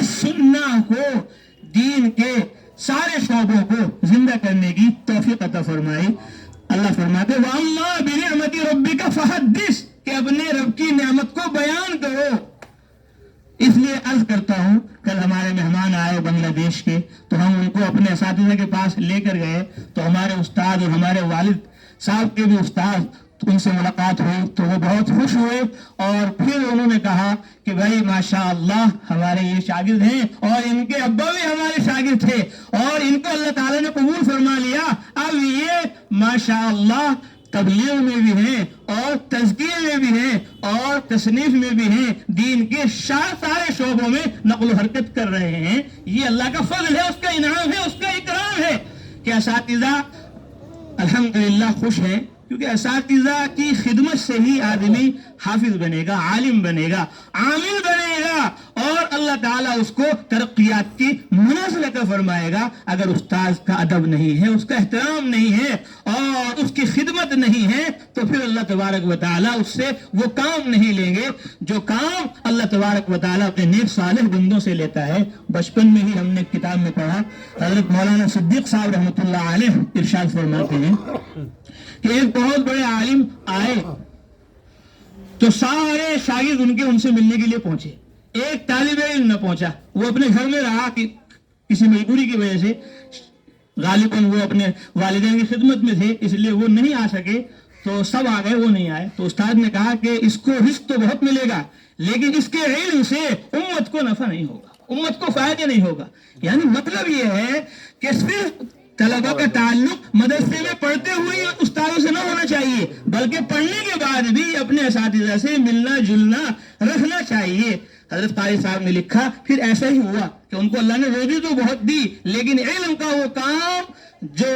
सुन्ना को, दीन के सारे शोबों को जिंदा करने की तौफीक अता फरमाई। अल्लाह फरमाते वअम्मा बिनिअमति रब्बिका फहद्दिस, कि अपने रब की नेमत को बयान करो। इसलिए अर्ज करता हूँ, कल हमारे मेहमान आए बांग्लादेश के, तो हम उनको अपने असातिज़ा के पास लेकर गए, तो हमारे उस्ताद और हमारे वालिद साहब के भी उस्ताद, तो उनसे मुलाकात हुई तो वो बहुत खुश हुए। और फिर उन्होंने कहा कि भाई माशाअल्लाह हमारे ये शागिर्द हैं और इनके अब्बा भी हमारे शागिर्द थे और इनको अल्लाह ताला ने कबूल फरमा लिया। अब ये माशाअल्लाह तबलीग में भी हैं और तज़किये में भी हैं और तसनीफ में भी हैं, दीन के सारे शोबों में नक़्ल हरकत कर रहे हैं। ये अल्लाह का फज़ल है, उसका इनाम है, उसका इकराम है कि असातिज़ा अल्हम्दुलिल्लाह खुश हैं, क्योंकि असातिज़ा की खिदमत से ही आदमी हाफिज बनेगा, आलिम बनेगा, आमिल बनेगा और अल्लाह ताला उसको तरक्कियात की मुनाज़िल अता फरमाएगा। अगर उस्ताद का अदब नहीं है, उसका एहतराम नहीं है और उसकी खिदमत नहीं है, तो फिर अल्लाह तबारक व तआला उससे वो काम नहीं लेंगे जो काम अल्लाह तबारक व तआला अपने नेक सालिह बंदों से लेता है। बचपन में ही हमने किताब में पढ़ा, हज़रत मौलाना सिद्दीक़ साहब रहमतुल्लाह अलैह इरशाद फरमाते हैं कि एक बहुत बड़े आलिम आए तो सारे शागिर्द उनसे मिलने के लिए पहुंचे, एक तालिब इल्म न पहुंचा। वो अपने घर में रहा कि किसी मजबूरी की वजह से, गालिबन वो अपने वालिदैन की खिदमत में थे इसलिए वो नहीं आ सके, तो सब आ गए, वो नहीं आए। तो उस्ताद ने कहा कि इसको रिस्क तो बहुत मिलेगा लेकिन इसके इल्म से उम्मत को नफा नहीं होगा, उम्मत को फायदा नहीं होगा। यानी मतलब ये है कि सिर्फ तलबा का ताल्लुक मदरसे में पढ़ते हुए उस्तादों से न होना चाहिए, बल्कि पढ़ने के बाद भी अपने असातिज़ा से मिलना जुलना रखना चाहिए। हज़रत कारी साहब ने लिखा, फिर ऐसा ही हुआ कि उनको अल्लाह ने रोज़ी तो बहुत दी लेकिन इल्म का वो काम जो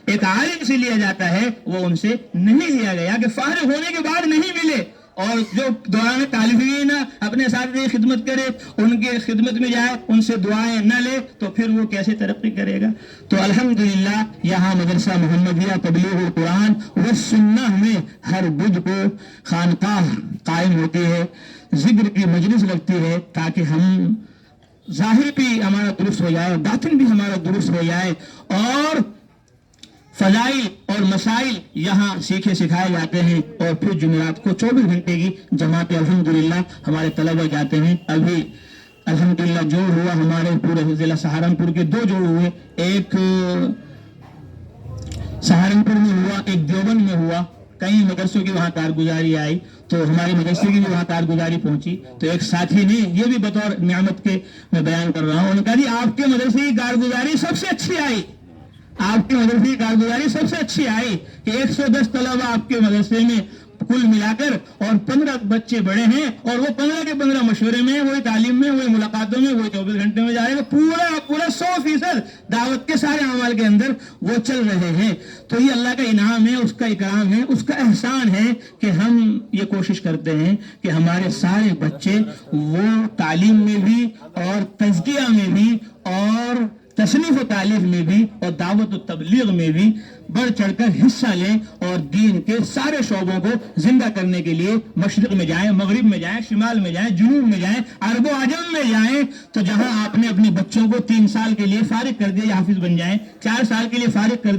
एक आलिम से लिया जाता है वो उनसे नहीं लिया गया, कि फारिग होने के बाद नहीं मिले। और जो दौरान तालिबीन अपने साथ की खिदमत करे, उनके खिदमत में जाए, उनसे दुआएं न ले, तो फिर वो कैसे तरक्की करेगा। तो अल्हम्दुलिल्लाह यहाँ मदरसा मोहम्मदिया तबलीगुल कुरान व सुन्नह में हर बुध को खानकाह कायम होती है, जिक्र की मजलिस लगती है, ताकि हम जाहिर भी हमारा दुरुस्त हो जाए, बातिन भी हमारा दुरुस्त हो जाए और फजाइल और मसाइल यहाँ सीखे सिखाए जाते हैं। और फिर जुमेरात को 24 घंटे की जमात अल्हम्दुलिल्लाह हमारे तलबा जाते हैं। अभी अल्हम्दुलिल्लाह जोड़ हुआ हमारे पूरे जिला सहारनपुर के, 2 जोड़ हुए, एक सहारनपुर में हुआ, एक देवबंद में हुआ। कई मदरसों की वहाँ कारगुजारी आई तो हमारे मदरसे की भी वहाँ कारगुजारी पहुंची। तो एक साथी ने ये भी बतौर नियामत के मैं बयान कर रहा हूँ, उन्होंने कहा जी आपके मदरसे की कारगुजारी सबसे अच्छी आई, आपके मदरसे की कारगुजारी सबसे अच्छी आई कि 110 तलबा आपके मदरसे में कुल मिलाकर और 15 बच्चे बड़े हैं और वो 15 के 15 मशवरे में, वही तालीम में, वही मुलाकातों में, वही 24 घंटे में जाएगा, पूरा 100% दावत के सारे अमाल के अंदर वो चल रहे हैं। तो ये अल्लाह का इनाम है, उसका इकराम है, उसका एहसान है कि हम ये कोशिश करते हैं कि हमारे सारे बच्चे वो तालीम में भी और तज़किया में भी और तसनीफ व तालीफ में भी और दावत व तबलीग में भी बढ़ चढ़कर हिस्सा लें और दीन के सारे शोबों को जिंदा करने के लिए मशरिक में जाएं, मगरिब में जाएं, शिमाल में जाएं, जुनूब में जाएं, अरब व अजम में जाएं। तो जहां आपने अपने बच्चों को 3 साल के लिए फारिग कर दिया, हाफिज बन जाएं, 4 साल के लिए फारिग कर